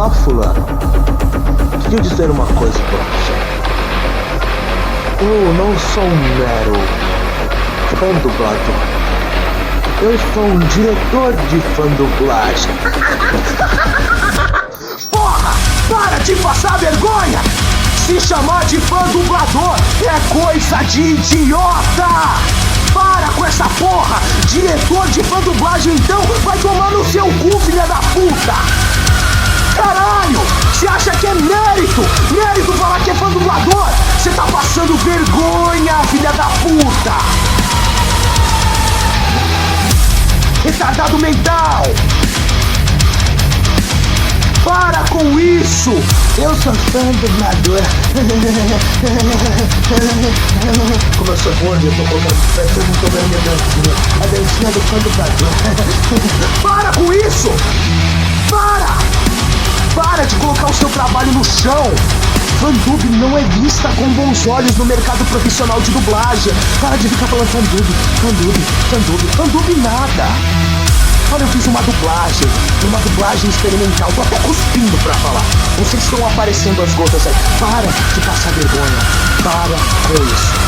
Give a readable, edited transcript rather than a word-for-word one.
Olá, fulano. Queria dizer uma coisa pra você. Eu não sou um mero fã dublador. Eu sou um diretor de fã dublagem. Porra! Para de passar vergonha! Se chamar de fã dublador é coisa de idiota! Para com essa porra! Diretor de fã dublagem então vai tomar no seu cu, filha da puta! Caralho! Você acha que é mérito? Mérito falar que é fã dublador? Você tá passando vergonha, filha da puta! Retardado mental! Para com isso! Eu sou fã dublador. Como eu sou gordo, eu tô colocando minha dancinha. A dancinha do fã dublador. Para com isso! Para de colocar o seu trabalho no chão! Fandub não é vista com bons olhos no mercado profissional de dublagem. Para de ficar falando Fandub nada! Olha, eu fiz uma dublagem experimental, tô até cuspindo pra falar. Vocês estão aparecendo as gotas aí. Para de passar vergonha. Para com isso.